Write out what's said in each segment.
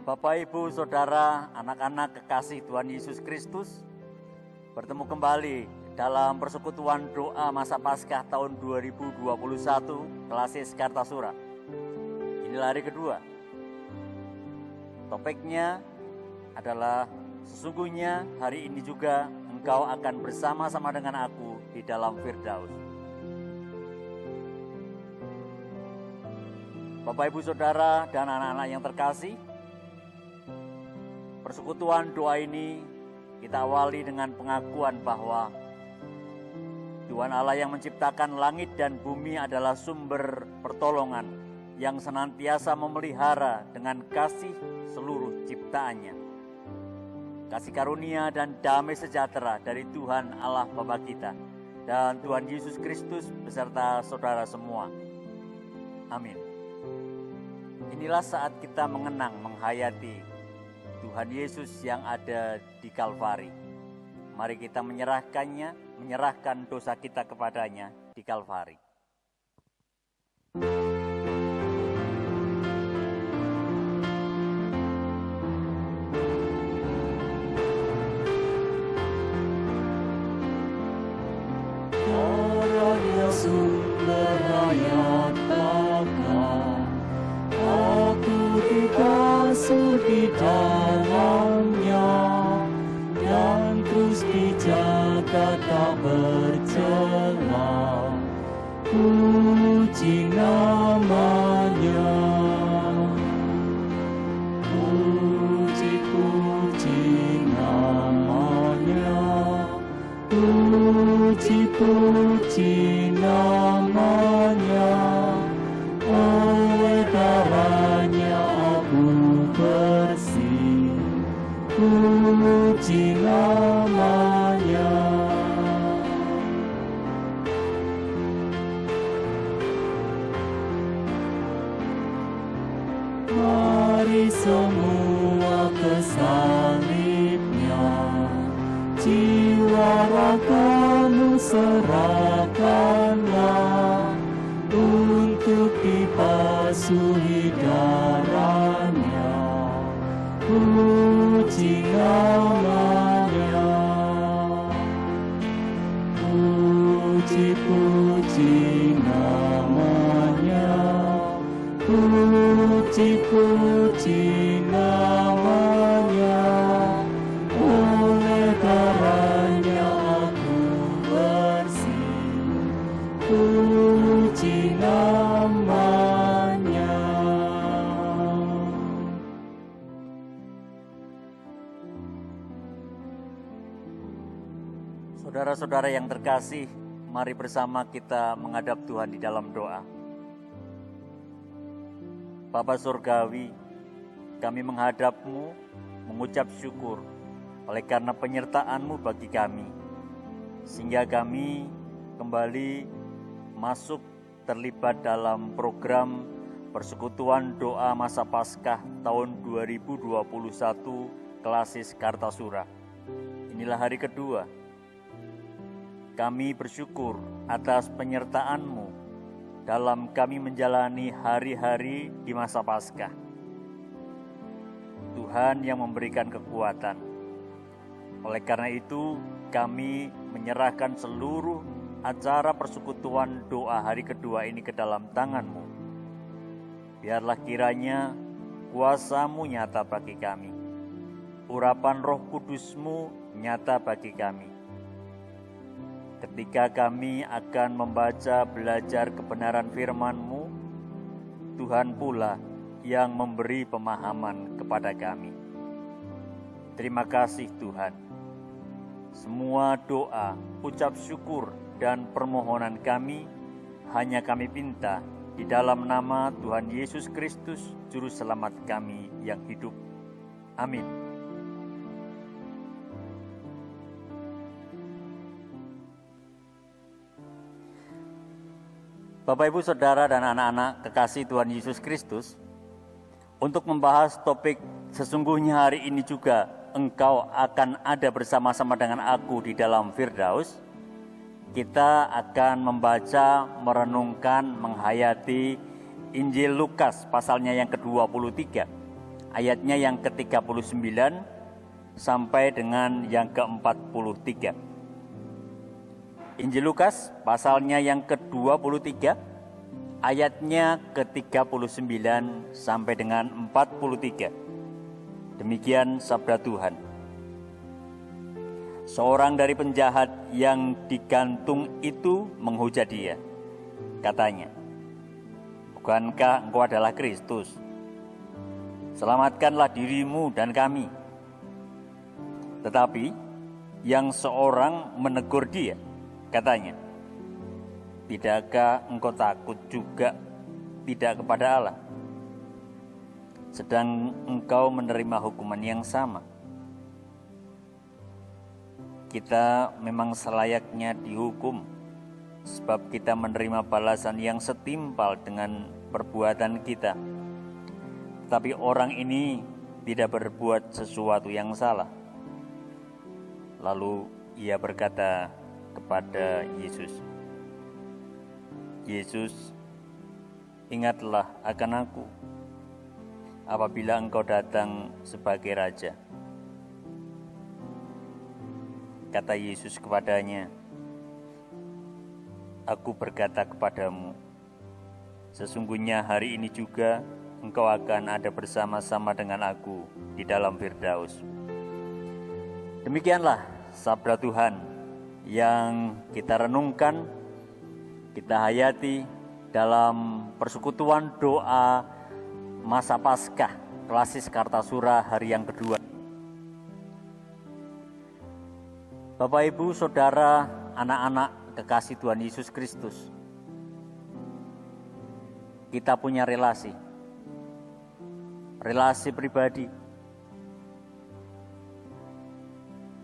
Bapak, Ibu, Saudara, anak-anak kekasih Tuhan Yesus Kristus, bertemu kembali dalam persekutuan doa masa Paskah tahun 2021 Klasis Kartasura. Inilah hari kedua. Topiknya adalah sesungguhnya hari ini juga engkau akan bersama-sama dengan aku di dalam Firdaus. Bapak, Ibu, Saudara, dan anak-anak yang terkasih, persekutuan doa ini kita awali dengan pengakuan bahwa Tuhan Allah yang menciptakan langit dan bumi adalah sumber pertolongan yang senantiasa memelihara dengan kasih seluruh ciptaannya. Kasih karunia dan damai sejahtera dari Tuhan Allah Bapa kita dan Tuhan Yesus Kristus beserta saudara semua. Amin. Inilah saat kita mengenang, menghayati Tuhan Yesus yang ada di Kalvari. Mari kita menyerahkan dosa kita kepadanya di Kalvari. Darahnya sumber hayat bakal, aku dibasuh di dalamnya, dan terus dijaga tak bercela. Puji namanya, puji namanya, puji namanya. Oleh darahnya aku bersih, puji namanya. Mari semua ke salibnya, jiwa ragamu serahkanlah, untuk dibasuhi darahnya. Puji namanya, puji namanya, puji namanya. Oleh darahnya aku bersih, puji namanya. Saudara-saudara yang terkasih, mari bersama kita menghadap Tuhan di dalam doa. Bapa Surgawi, kami menghadap-Mu mengucap syukur oleh karena penyertaan-Mu bagi kami, sehingga kami kembali masuk terlibat dalam program persekutuan doa masa Paskah tahun 2021 Klasis Kartasura. Inilah hari kedua. Kami bersyukur atas penyertaan-Mu dalam kami menjalani hari-hari di masa Paskah. Tuhan yang memberikan kekuatan. Oleh karena itu, kami menyerahkan seluruh acara persekutuan doa hari kedua ini ke dalam tangan-Mu. Biarlah kiranya kuasa-Mu nyata bagi kami. Urapan Roh Kudus-Mu nyata bagi kami. Ketika kami akan membaca belajar kebenaran firman-Mu, Tuhan pula yang memberi pemahaman kepada kami. Terima kasih Tuhan. Semua doa, ucap syukur, dan permohonan kami hanya kami pinta di dalam nama Tuhan Yesus Kristus, Juru Selamat kami yang hidup. Amin. Bapak, Ibu, Saudara, dan anak-anak kekasih Tuhan Yesus Kristus, untuk membahas topik sesungguhnya hari ini juga engkau akan ada bersama-sama dengan aku di dalam Firdaus, kita akan membaca, merenungkan, menghayati Injil Lukas pasalnya yang ke-23, ayatnya yang ke-39 sampai dengan yang ke-43. Injil Lukas pasalnya yang ke-23 ayatnya ke-39 sampai dengan 43. Demikian sabda Tuhan. Seorang dari penjahat yang digantung itu menghujat dia. Katanya, "Bukankah engkau adalah Kristus? Selamatkanlah dirimu dan kami." Tetapi yang seorang menegur dia, katanya, "Tidakkah engkau takut juga tidak kepada Allah? Sedang engkau menerima hukuman yang sama." Kita memang selayaknya dihukum, sebab kita menerima balasan yang setimpal dengan perbuatan kita. Tetapi orang ini tidak berbuat sesuatu yang salah. Lalu ia berkata kepada Yesus, "Yesus, ingatlah akan aku apabila engkau datang sebagai Raja." Kata Yesus kepadanya, "Aku berkata kepadamu, sesungguhnya hari ini juga engkau akan ada bersama-sama dengan aku di dalam Firdaus." Demikianlah sabda Tuhan yang kita renungkan, kita hayati dalam persekutuan doa masa Paskah Klasis Kartasura hari yang kedua. Bapak, Ibu, Saudara, anak-anak kekasih Tuhan Yesus Kristus, kita punya relasi pribadi.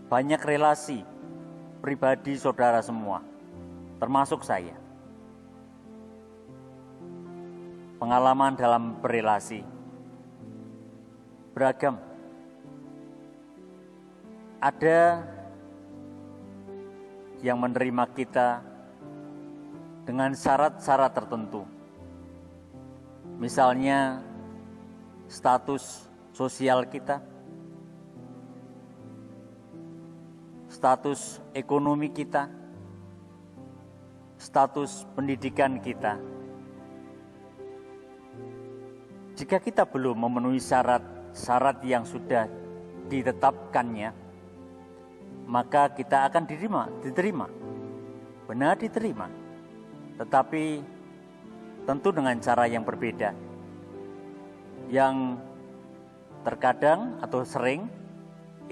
Banyak relasi pribadi saudara semua, termasuk saya. Pengalaman dalam berelasi beragam. Ada yang menerima kita dengan syarat-syarat tertentu. Misalnya status sosial kita, status ekonomi kita, status pendidikan kita. Jika kita belum memenuhi syarat-syarat yang sudah ditetapkannya, maka kita akan diterima, benar diterima, tetapi tentu dengan cara yang berbeda, yang terkadang atau sering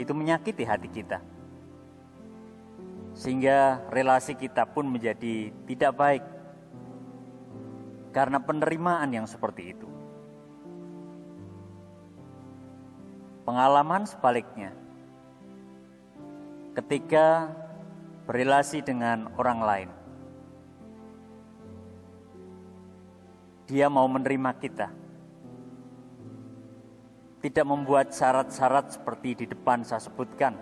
itu menyakiti hati kita, sehingga relasi kita pun menjadi tidak baik karena penerimaan yang seperti itu. Pengalaman sebaliknya, ketika berelasi dengan orang lain, dia mau menerima kita, tidak membuat syarat-syarat seperti di depan saya sebutkan,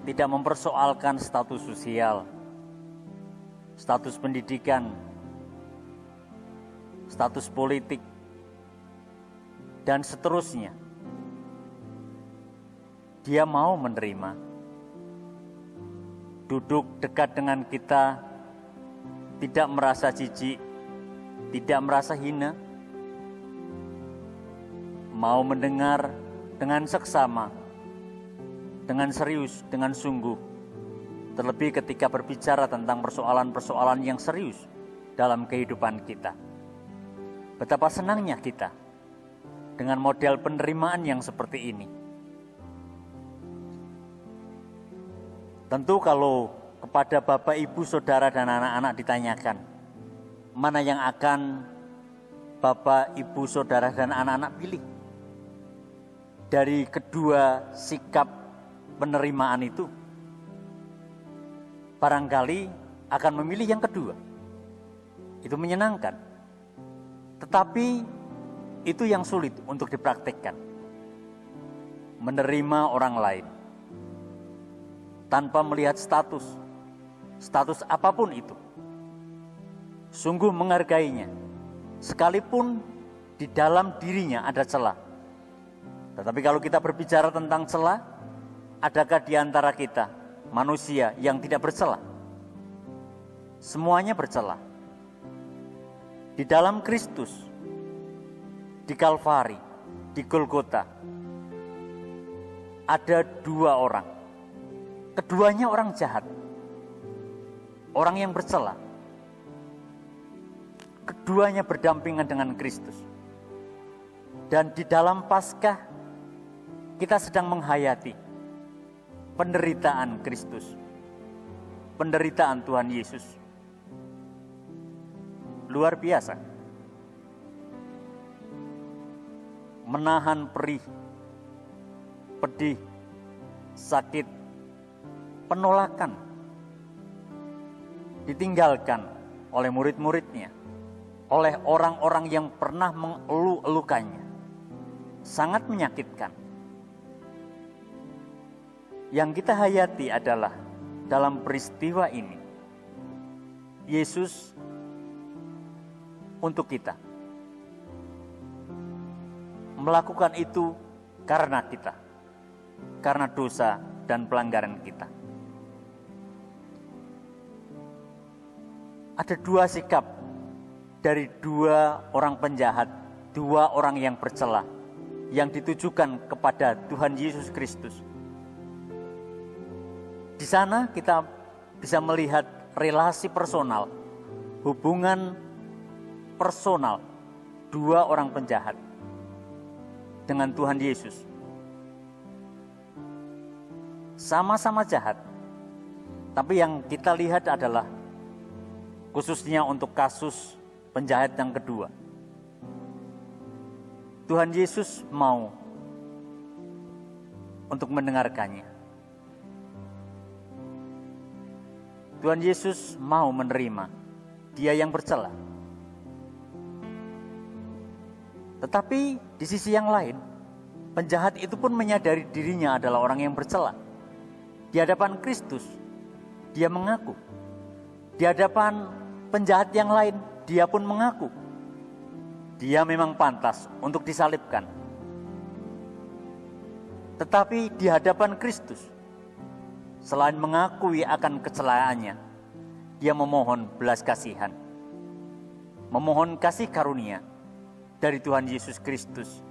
tidak mempersoalkan status sosial, status pendidikan, status politik, dan seterusnya. Dia mau menerima, duduk dekat dengan kita, tidak merasa jijik, tidak merasa hina, mau mendengar dengan seksama, dengan serius, dengan sungguh, terlebih ketika berbicara tentang persoalan-persoalan yang serius dalam kehidupan kita. Betapa senangnya kita dengan model penerimaan yang seperti ini. Tentu kalau kepada Bapak, Ibu, Saudara, dan anak-anak ditanyakan, mana yang akan Bapak, Ibu, Saudara, dan anak-anak pilih? Dari kedua sikap penerimaan itu, barangkali akan memilih yang kedua. Itu menyenangkan. Tetapi itu yang sulit untuk dipraktikkan. Menerima orang lain tanpa melihat status apapun itu. Sungguh menghargainya, sekalipun di dalam dirinya ada celah. Tetapi kalau kita berbicara tentang celah, adakah di antara kita manusia yang tidak bercelah? Semuanya bercelah. Di dalam Kristus, di Kalvari, di Golgota, ada dua orang. Keduanya orang jahat, orang yang bercelah. Keduanya berdampingan dengan Kristus. Dan di dalam Paskah, kita sedang menghayati penderitaan Kristus, penderitaan Tuhan Yesus. Luar biasa. Menahan perih, pedih, sakit, penolakan, ditinggalkan oleh murid-muridnya, oleh orang-orang yang pernah mengeluh-elukannya. Sangat menyakitkan. Yang kita hayati adalah dalam peristiwa ini, Yesus untuk kita melakukan itu karena kita, karena dosa dan pelanggaran kita. Ada dua sikap dari dua orang penjahat, dua orang yang bercela, yang ditujukan kepada Tuhan Yesus Kristus. Di sana kita bisa melihat relasi personal, hubungan personal dua orang penjahat dengan Tuhan Yesus. Sama-sama jahat, tapi yang kita lihat adalah khususnya untuk kasus penjahat yang kedua, Tuhan Yesus mau untuk mendengarkannya. Tuhan Yesus mau menerima dia yang bercela. Tetapi di sisi yang lain, penjahat itu pun menyadari dirinya adalah orang yang bercela. Di hadapan Kristus, dia mengaku. Di hadapan penjahat yang lain, dia pun mengaku. Dia memang pantas untuk disalibkan. Tetapi di hadapan Kristus, selain mengakui akan kecelaannya, dia memohon belas kasihan, memohon kasih karunia dari Tuhan Yesus Kristus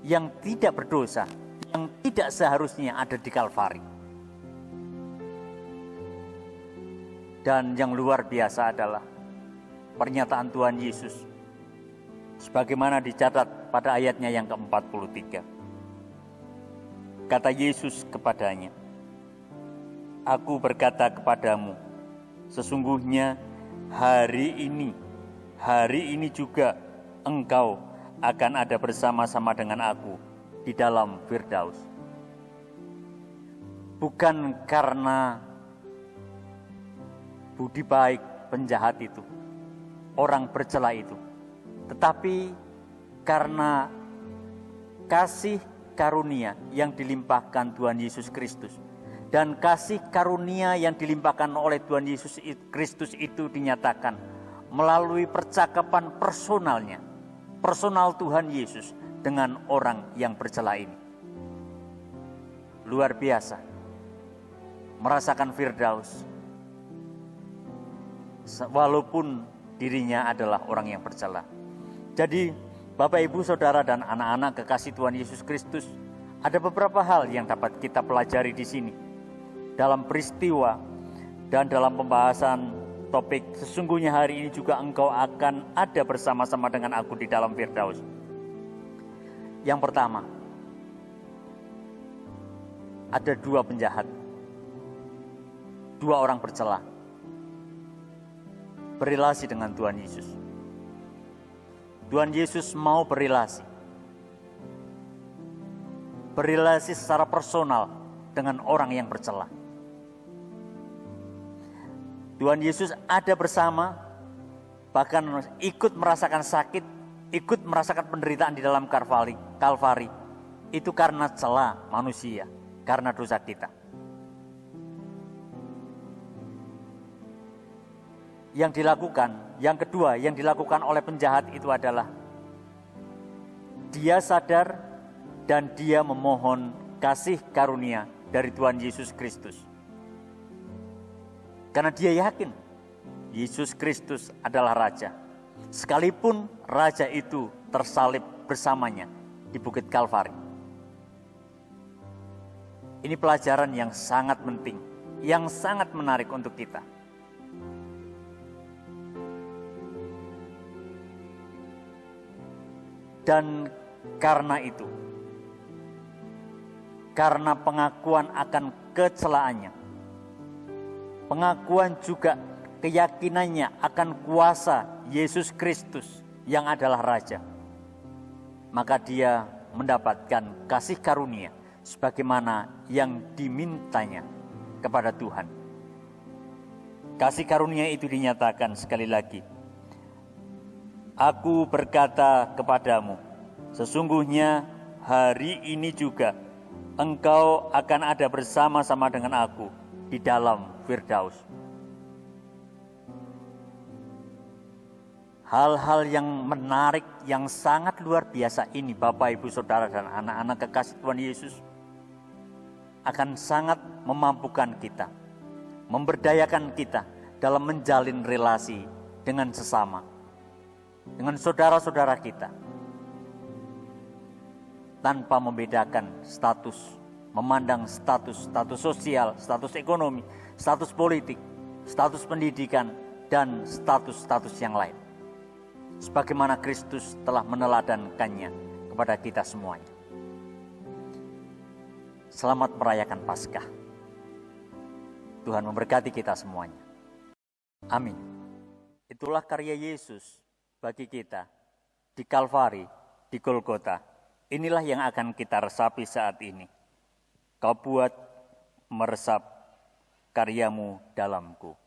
yang tidak berdosa, yang tidak seharusnya ada di Kalvari. Dan yang luar biasa adalah pernyataan Tuhan Yesus sebagaimana dicatat pada ayatnya yang ke-43. Kata Yesus kepadanya, "Aku berkata kepadamu, sesungguhnya hari ini juga engkau akan ada bersama-sama dengan aku di dalam Firdaus." Bukan karena budi baik penjahat itu, orang bercela itu, tetapi karena kasih karunia yang dilimpahkan Tuhan Yesus Kristus. Dan kasih karunia yang dilimpahkan oleh Tuhan Yesus Kristus itu dinyatakan melalui percakapan personalnya, personal Tuhan Yesus dengan orang yang bercela ini. Luar biasa, merasakan Firdaus, walaupun dirinya adalah orang yang bercela. Jadi Bapak, Ibu, Saudara, dan anak-anak kekasih Tuhan Yesus Kristus, ada beberapa hal yang dapat kita pelajari di sini dalam peristiwa dan dalam pembahasan topik sesungguhnya hari ini juga engkau akan ada bersama-sama dengan aku di dalam Firdaus. Yang pertama, ada dua penjahat, dua orang bercela berelasi dengan Tuhan Yesus. Tuhan Yesus mau berelasi secara personal dengan orang yang bercela. Tuhan Yesus ada bersama, bahkan ikut merasakan sakit, ikut merasakan penderitaan di dalam Kalvari. Itu karena celah manusia, karena dosa kita. Yang kedua yang dilakukan oleh penjahat itu adalah dia sadar dan dia memohon kasih karunia dari Tuhan Yesus Kristus. Karena dia yakin Yesus Kristus adalah Raja. Sekalipun Raja itu tersalib bersamanya di Bukit Kalvari. Ini pelajaran yang sangat penting, yang sangat menarik untuk kita. Dan karena itu, karena pengakuan akan kecelaannya, pengakuan juga keyakinannya akan kuasa Yesus Kristus yang adalah Raja, maka dia mendapatkan kasih karunia sebagaimana yang dimintanya kepada Tuhan. Kasih karunia itu dinyatakan sekali lagi. Aku berkata kepadamu, sesungguhnya hari ini juga engkau akan ada bersama-sama dengan aku di dalam Firdaus. Hal-hal yang menarik, yang sangat luar biasa ini, Bapak, Ibu, Saudara, dan anak-anak kekasih Tuhan Yesus, akan sangat memampukan kita, memberdayakan kita dalam menjalin relasi dengan sesama, dengan saudara-saudara kita, tanpa membedakan status, memandang status sosial, status ekonomi, status politik, status pendidikan, dan status yang lain. Sebagaimana Kristus telah meneladankannya kepada kita semuanya. Selamat merayakan Paskah. Tuhan memberkati kita semuanya. Amin. Itulah karya Yesus bagi kita di Kalvari, di Golgota. Inilah yang akan kita resapi saat ini. Kau buat meresap karyamu dalamku.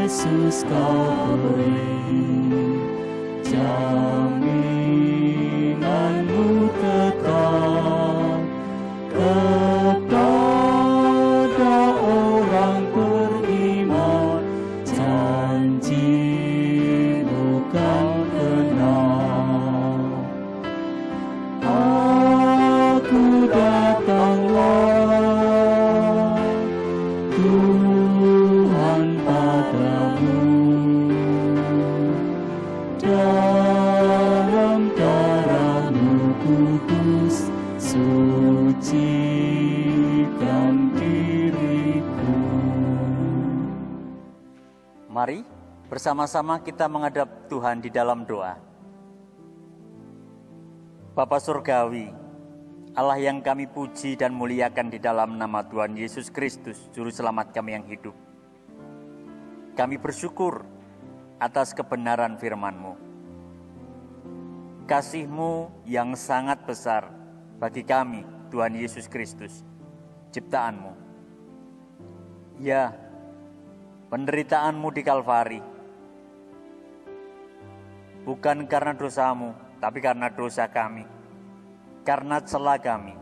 Yesus kau beri jaminanmu kekal kepada orang beriman, janji bukan kenal. Aku datanglah Tuhan padamu, dalam darah-Mu kudus sucikan diriku. Mari bersama-sama kita menghadap Tuhan di dalam doa. Bapa Surgawi, Allah yang kami puji dan muliakan di dalam nama Tuhan Yesus Kristus, Juru Selamat kami yang hidup. Kami bersyukur atas kebenaran firman-Mu. Kasih-Mu yang sangat besar bagi kami, Tuhan Yesus Kristus, ciptaan-Mu. Ya, penderitaan-Mu di Kalvari, bukan karena dosa-Mu, tapi karena dosa kami, karena celah kami.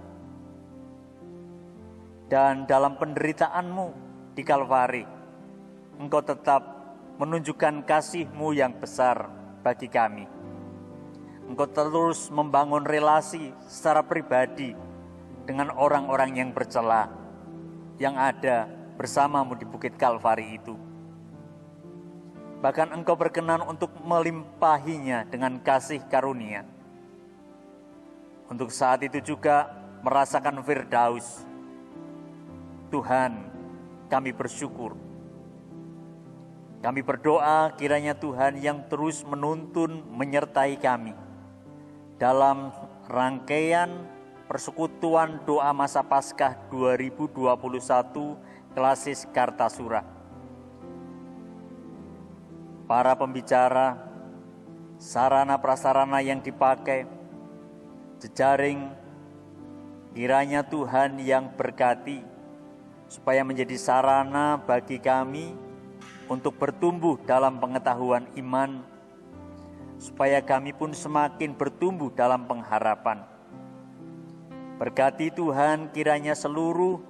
Dan dalam penderitaan-Mu di Kalvari, Engkau tetap menunjukkan kasih-Mu yang besar bagi kami. Engkau terus membangun relasi secara pribadi dengan orang-orang yang bercela, yang ada bersama-Mu di Bukit Kalvari itu. bahkan Engkau berkenan untuk melimpahinya dengan kasih karunia. Untuk saat itu juga merasakan firdaus. Tuhan, kami bersyukur. Kami berdoa kiranya Tuhan yang terus menuntun menyertai kami dalam rangkaian persekutuan doa masa Paskah 2021 Klasis Kartasura. Para pembicara, sarana prasarana yang dipakai, jejaring, kiranya Tuhan yang berkati supaya menjadi sarana bagi kami untuk bertumbuh dalam pengetahuan iman, supaya kami pun semakin bertumbuh dalam pengharapan. Berkati Tuhan kiranya seluruh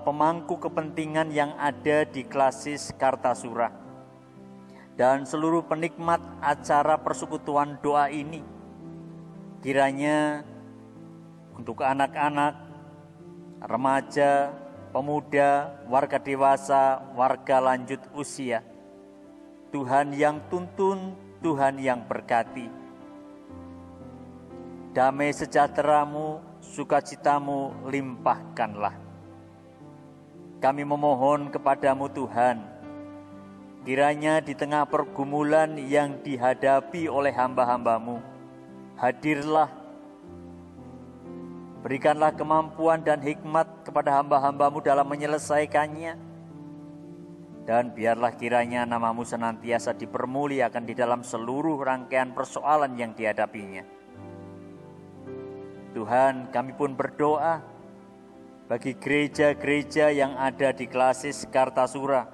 pemangku kepentingan yang ada di Klasis Kartasura dan seluruh penikmat acara persekutuan doa ini, kiranya untuk anak-anak, remaja, pemuda, warga dewasa, warga lanjut usia, Tuhan yang tuntun, Tuhan yang berkati. Damai sejahtera-Mu, sukacita-Mu limpahkanlah. Kami memohon kepadamu Tuhan, kiranya di tengah pergumulan yang dihadapi oleh hamba-hamba-Mu, hadirlah. Berikanlah kemampuan dan hikmat kepada hamba-hamba-Mu dalam menyelesaikannya. Dan biarlah kiranya nama-Mu senantiasa dipermuliakan di dalam seluruh rangkaian persoalan yang dihadapinya. Tuhan, kami pun berdoa bagi gereja-gereja yang ada di Klasis Kartasura.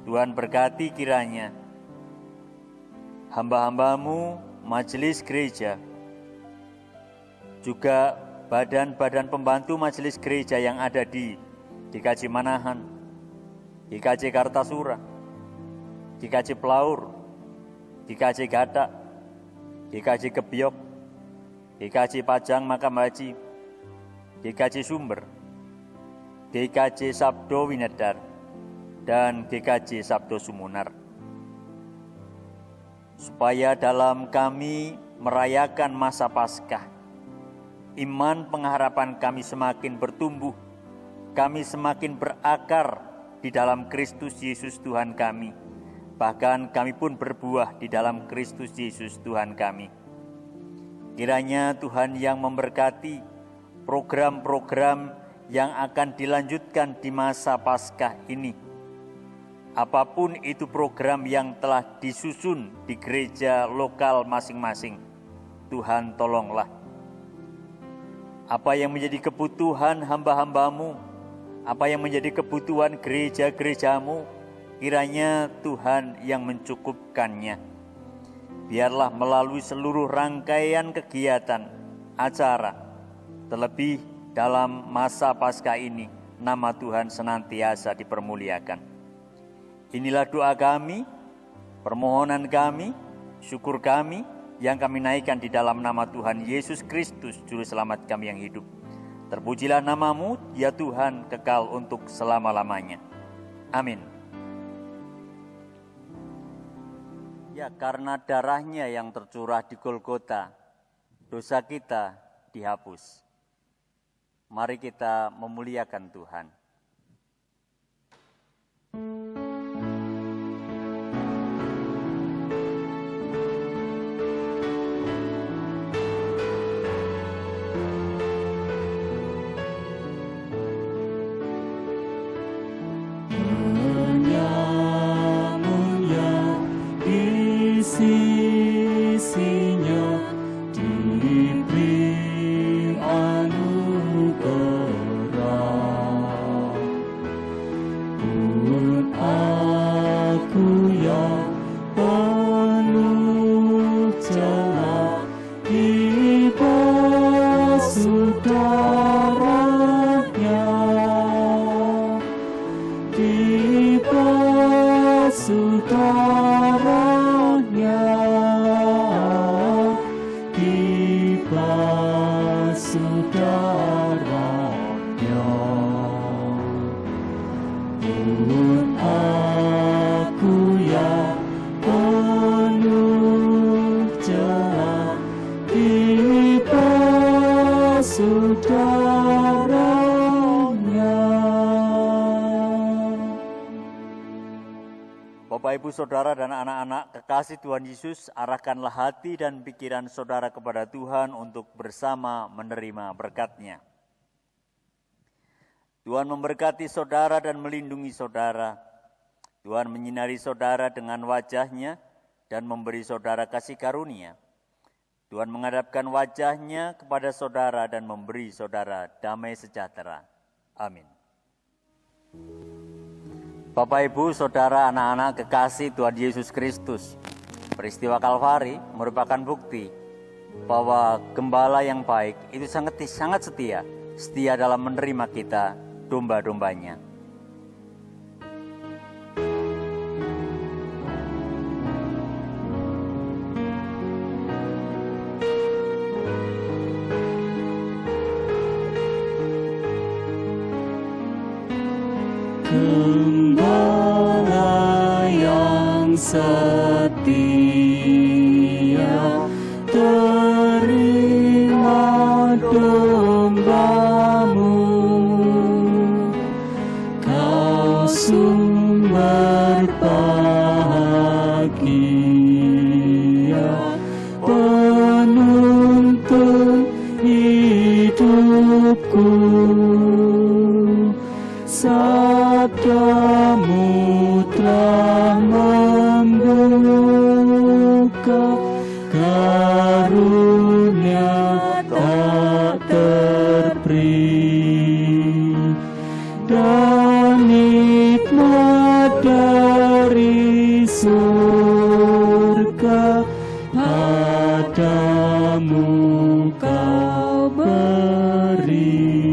Tuhan berkati kiranya hamba-hamba-Mu, majelis gereja, juga badan-badan pembantu majelis gereja yang ada di GKJ Manahan, GKJ Kartasura, GKJ Plaur, GKJ Gatak, GKJ Kebiok, GKJ Pajang Makam Haji, GKJ Sumber, GKJ Sabdo Winedar, dan GKJ Sabdo Sumunar. Supaya dalam kami merayakan masa Paskah, iman pengharapan kami semakin bertumbuh, kami semakin berakar di dalam Kristus Yesus Tuhan kami, bahkan kami pun berbuah di dalam Kristus Yesus Tuhan kami. Kiranya Tuhan yang memberkati program-program yang akan dilanjutkan di masa Paskah ini. Apapun itu program yang telah disusun di gereja lokal masing-masing, Tuhan tolonglah. Apa yang menjadi kebutuhan hamba-hamba-Mu, apa yang menjadi kebutuhan gereja-gereja-Mu, kiranya Tuhan yang mencukupkannya. Biarlah melalui seluruh rangkaian kegiatan, acara, terlebih dalam masa Paskah ini, nama Tuhan senantiasa dipermuliakan. Inilah doa kami, permohonan kami, syukur kami, yang kami naikkan di dalam nama Tuhan Yesus Kristus, Juru Selamat kami yang hidup. Terpujilah nama-Mu, ya Tuhan, kekal untuk selama-lamanya. Amin. Ya, karena darah-Nya yang tercurah di Golgota, dosa kita dihapus. Mari kita memuliakan Tuhan. Sisinya diberi anugerah, pun Ibu Saudara dan anak-anak kekasih Tuhan Yesus, arahkanlah hati dan pikiran saudara kepada Tuhan untuk bersama menerima berkat-Nya. Tuhan memberkati saudara dan melindungi saudara. Tuhan menyinari saudara dengan wajah-Nya dan memberi saudara kasih karunia. Tuhan menghadapkan wajah-Nya kepada saudara dan memberi saudara damai sejahtera. Amin. Bapak, Ibu, Saudara, anak-anak kekasih Tuhan Yesus Kristus, peristiwa Kalvari merupakan bukti bahwa gembala yang baik itu sangat setia dalam menerima kita, domba-dombanya. Gembala yang setia, terima dombamu, kau sumber bahagia, penuntun hidupku. Sabdamu telah membuka karunia tak terperi, dan nikmat dari surga padamu kau beri.